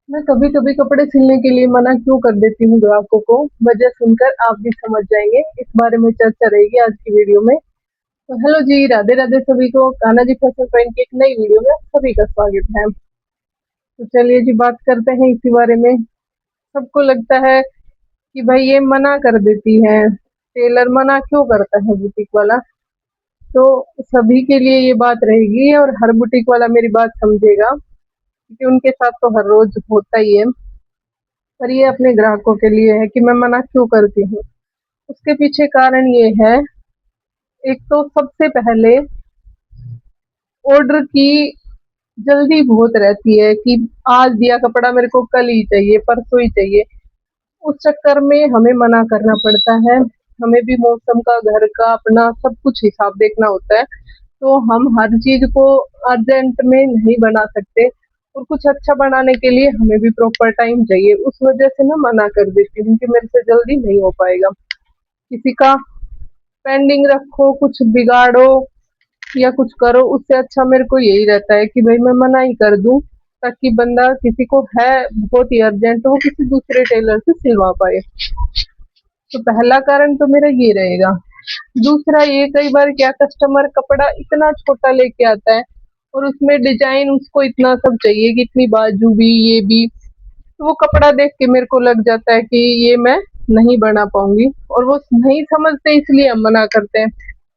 मैं कभी कभी कपड़े सिलने के लिए मना क्यों कर देती हूँ ग्राहकों को। वजह सुनकर आप भी समझ जाएंगे। इस बारे में चर्चा रहेगी आज की वीडियो में। तो हेलो जी, राधे राधे सभी को। कान्हा जी फैशन पॉइंट की एक नई वीडियो में सभी का स्वागत है। तो चलिए जी, बात करते हैं इसी बारे में। सबको लगता है कि भाई ये मना कर देती है, टेलर मना क्यों करता है बुटीक वाला। तो सभी के लिए ये बात रहेगी और हर बुटीक वाला मेरी बात समझेगा, क्योंकि उनके साथ तो हर रोज होता ही है। पर ये अपने ग्राहकों के लिए है कि मैं मना क्यों करती हूँ। उसके पीछे कारण ये है, एक तो सबसे पहले ऑर्डर की जल्दी बहुत रहती है कि आज दिया कपड़ा मेरे को कल ही चाहिए, परसों ही चाहिए। उस चक्कर में हमें मना करना पड़ता है। हमें भी मौसम का, घर का, अपना सब कुछ हिसाब देखना होता है। तो हम हर चीज को अर्जेंट में नहीं बना सकते, और कुछ अच्छा बनाने के लिए हमें भी प्रॉपर टाइम चाहिए। उस वजह से मैं मना कर देती हूँ कि मेरे से जल्दी नहीं हो पाएगा। किसी का पेंडिंग रखो, कुछ बिगाड़ो या कुछ करो, उससे अच्छा मेरे को यही रहता है कि भाई मैं मना ही कर दूं, ताकि बंदा, किसी को है बहुत ही अर्जेंट, वो किसी दूसरे टेलर से सिलवा पाए। तो पहला कारण तो मेरा ये रहेगा। दूसरा ये, कई बार क्या, कस्टमर कपड़ा इतना छोटा लेके आता है और उसमें डिजाइन उसको इतना सब चाहिए कि इतनी बाजू भी, ये भी। तो वो कपड़ा देख के मेरे को लग जाता है कि ये मैं नहीं बना पाऊंगी, और वो नहीं समझते इसलिए हम मना करते हैं।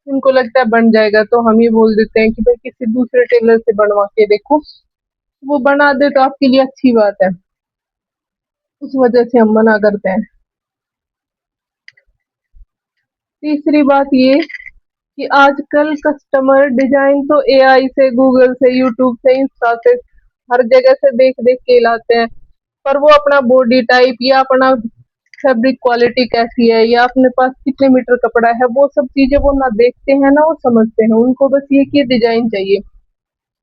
उनको लगता है बन जाएगा, तो हम ये बोल देते हैं कि भाई किसी दूसरे टेलर से बनवा के देखो, वो बना दे तो आपके लिए अच्छी बात है। उस वजह से हम मना करते हैं। तीसरी बात ये कि आजकल कस्टमर डिजाइन तो एआई से, गूगल से, यूट्यूब से, इंस्टा से, हर जगह से देख देख के लाते हैं। पर वो अपना बॉडी टाइप या अपना फैब्रिक क्वालिटी कैसी है, या अपने पास कितने मीटर कपड़ा है, वो सब चीजें वो ना देखते हैं ना वो समझते हैं। उनको बस ये कि डिजाइन चाहिए।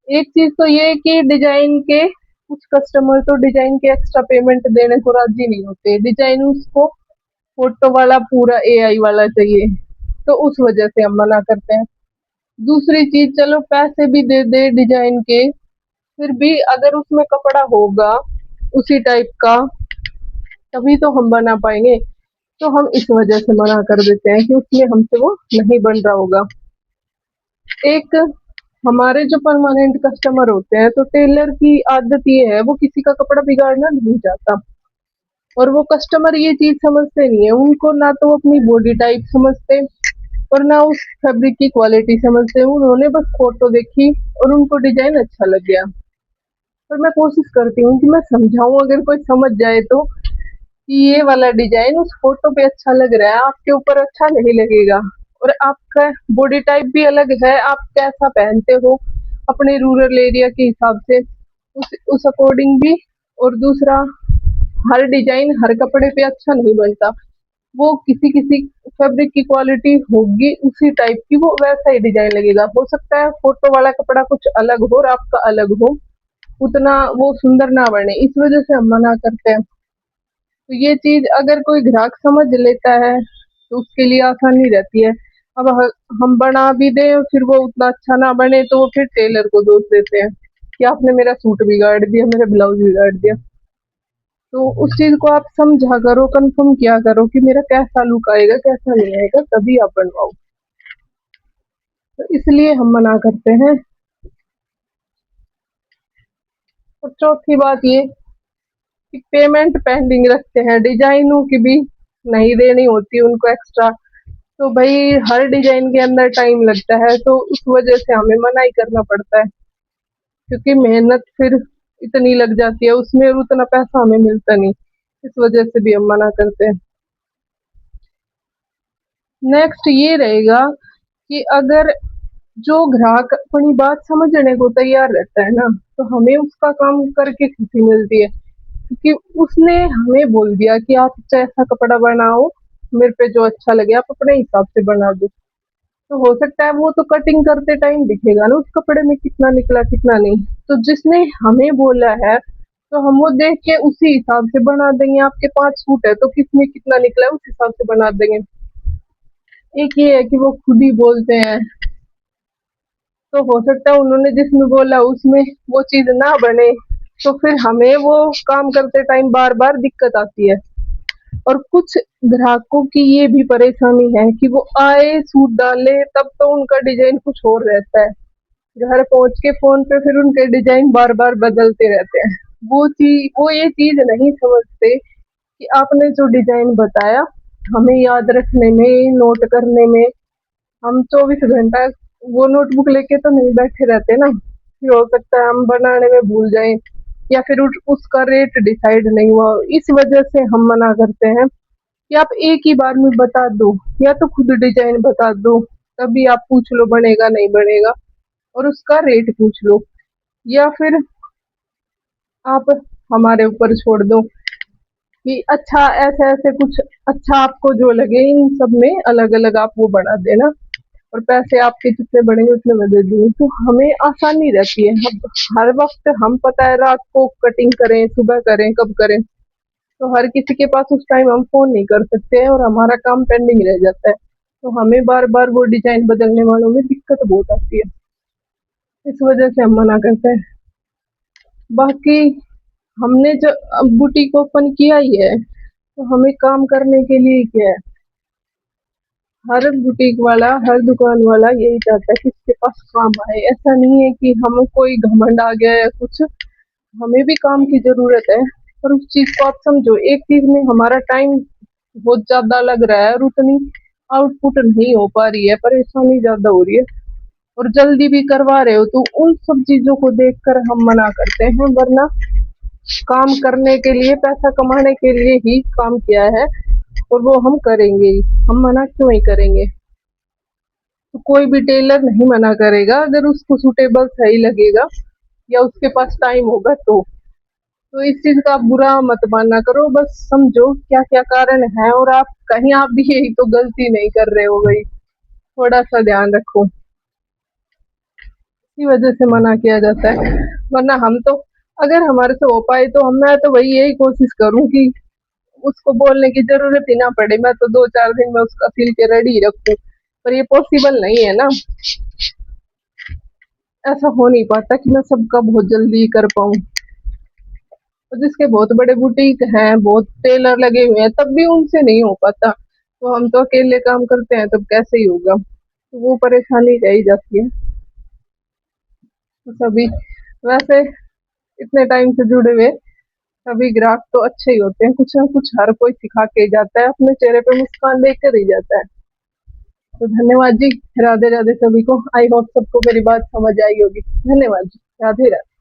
एक चीज तो ये है कि डिजाइन के, कुछ कस्टमर तो डिजाइन के एक्स्ट्रा पेमेंट देने को राजी नहीं होते। डिजाइन उसको फोटो वाला, पूरा एआई वाला चाहिए। तो उस वजह से हम मना करते हैं। दूसरी चीज, चलो पैसे भी दे दे डिजाइन के, फिर भी अगर उसमें कपड़ा होगा उसी टाइप का, तभी तो हम बना पाएंगे। तो हम इस वजह से मना कर देते हैं कि उसमें हमसे वो नहीं बन रहा होगा। एक, हमारे जो परमानेंट कस्टमर होते हैं, तो टेलर की आदत ये है, वो किसी का कपड़ा बिगाड़ना नहीं चाहता। और वो कस्टमर ये चीज समझते नहीं है। उनको ना तो वो अपनी बॉडी टाइप समझते, और ना उस फैब्रिक की क्वालिटी समझते। उन्होंने बस फोटो देखी और उनको डिजाइन अच्छा लग गया। पर मैं कोशिश करती हूँ कि मैं समझाऊं, अगर कोई समझ जाए तो, कि ये वाला डिजाइन उस फोटो पे अच्छा लग रहा है, आपके ऊपर अच्छा नहीं लगेगा। और आपका बॉडी टाइप भी अलग है, आप कैसा पहनते हो अपने रूरल एरिया के हिसाब से, उस अकॉर्डिंग भी। और दूसरा, हर डिजाइन हर कपड़े पे अच्छा नहीं बनता। वो किसी किसी फैब्रिक की क्वालिटी होगी उसी टाइप की, वो वैसा ही डिजाइन लगेगा। हो सकता है फोटो वाला कपड़ा कुछ अलग हो और आपका अलग हो, उतना वो सुंदर ना बने। इस वजह से हम मना करते हैं। तो ये चीज अगर कोई ग्राहक समझ लेता है तो उसके लिए आसानी रहती है। अब हम बना भी दें और फिर वो उतना अच्छा ना बने, तो वो फिर टेलर को दोष देते हैं कि आपने मेरा सूट बिगाड़ दिया, मेरा ब्लाउज बिगाड़ दिया। तो उस चीज को आप समझा करो, कंफर्म किया करो कि मेरा कैसा लुक आएगा, कैसा नहीं आएगा, तभी आप बनवाओ। तो इसलिए हम मना करते हैं। और चौथी बात ये कि पेमेंट पेंडिंग रखते हैं, डिजाइनों की भी नहीं देनी होती उनको एक्स्ट्रा। तो भाई हर डिजाइन के अंदर टाइम लगता है, तो उस वजह से हमें मना ही करना पड़ता है। क्योंकि मेहनत फिर इतनी लग जाती है उसमें, और उतना पैसा हमें मिलता नहीं। इस वजह से भी हम मना करते हैं। नेक्स्ट ये रहेगा कि अगर जो ग्राहक अपनी बात समझने को तैयार रहता है ना, तो हमें उसका काम करके खुशी मिलती है। क्योंकि उसने हमें बोल दिया कि आप जैसा कपड़ा बनाओ, मेरे पे जो अच्छा लगे आप अपने हिसाब से बना दो। तो हो सकता है वो तो कटिंग करते टाइम दिखेगा ना उस कपड़े में कितना निकला कितना नहीं। तो जिसने हमें बोला है, तो हम वो देख के उसी हिसाब से बना देंगे। आपके 5 सूट है तो किसमें कितना निकला है उस हिसाब से बना देंगे। एक ये है कि वो खुद ही बोलते हैं, तो हो सकता है उन्होंने जिसमें बोला उसमें वो चीज ना बने, तो फिर हमें वो काम करते टाइम बार-बार दिक्कत आती है। और कुछ ग्राहकों की ये भी परेशानी है कि वो आए, सूट डाले, तब तो उनका डिज़ाइन कुछ और रहता है। घर पहुँच के फ़ोन पे फिर उनके डिज़ाइन बार-बार बदलते रहते हैं। वो ये चीज़ नहीं समझते कि आपने जो डिज़ाइन बताया, हमें याद रखने में, नोट करने में, हम 24 घंटा वो नोटबुक लेके तो नहीं बैठे रहते ना। फिर हो सकता है हम बनाने में भूल जाएँ या फिर उसका रेट डिसाइड नहीं हुआ। इस वजह से हम मना करते हैं कि आप एक ही बार में बता दो, या तो खुद डिज़ाइन बता दो, तभी आप पूछ लो बनेगा नहीं बनेगा, और उसका रेट पूछ लो, या फिर आप हमारे ऊपर छोड़ दो कि अच्छा ऐसे-ऐसे कुछ अच्छा आपको जो लगे इन सब में अलग-अलग आप वो बढ़ा देना, और पैसे आपके जितने बढ़ेंगे उतने मैं दे दूँगी। तो हमें आसानी रहती है। हम हर वक़्त हम पता है रात को कटिंग करें, सुबह करें, कब करें, तो हर किसी के पास उस टाइम हम फ़ोन नहीं कर सकते हैं और हमारा काम पेंडिंग रह जाता है। तो हमें बार-बार वो डिज़ाइन बदलने वालों में दिक्कत बहुत आती है। इस वजह से हम मना करते हैं। बाकी हमने जो अब बुटीक ओपन किया ही है, तो हमें काम करने के लिए क्या है, हर बुटीक वाला, हर दुकान वाला यही चाहता है कि इसके पास काम आए। ऐसा नहीं है कि हमें कोई घमंड आ गया या कुछ, हमें भी काम की ज़रूरत है। पर उस चीज़ को आप समझो, एक चीज़ में हमारा टाइम बहुत ज़्यादा लग रहा है और उतनी आउटपुट नहीं हो पा रही है, परेशानी ज़्यादा हो रही है, और जल्दी भी करवा रहे हो, तो उन सब चीज़ों को देखकर हम मना करते हैं। वरना काम करने के लिए, पैसा कमाने के लिए ही काम किया है, और वो हम करेंगे ही। हम मना क्यों ही करेंगे? तो कोई भी टेलर नहीं मना करेगा अगर उसको सूटेबल सही लगेगा या उसके पास टाइम होगा तो। तो इस चीज़ का आप बुरा मत माना करो, बस समझो क्या-क्या कारण है, और आप कहीं आप भी यही तो गलती नहीं कर रहे हो भई, थोड़ा-सा ध्यान रखो। इसी वजह से मना किया जाता है। वरना हम तो, अगर हमारे से हो पाए तो मैं तो वही यही कोशिश करूँ कि उसको बोलने की ज़रूरत ही ना पड़े, मैं तो 2-4 दिन में उसका सिल के रेडी रखूँ। पर ये पॉसिबल नहीं है ना, ऐसा हो नहीं पाता कि मैं सबका बहुत जल्दी कर पाऊँ। और जिसके बहुत बड़े बुटीक हैं, बहुत टेलर लगे हुए हैं, तब भी उनसे नहीं हो पाता। तो हम तो अकेले काम करते हैं, तब कैसे ही होगा? तो वो परेशानी रह ही जाती है। तो सभी वैसे इतने टाइम से जुड़े हुए सभी ग्राहक तो अच्छे ही होते हैं, कुछ ना कुछ हर कोई सिखा के ही जाता है, अपने चेहरे पे मुस्कान देख कर ही जाता है। तो धन्यवाद जी, राधे-राधे सभी को। आई होप सबको मेरी बात समझ आई होगी। धन्यवाद जी, राधे-राधे।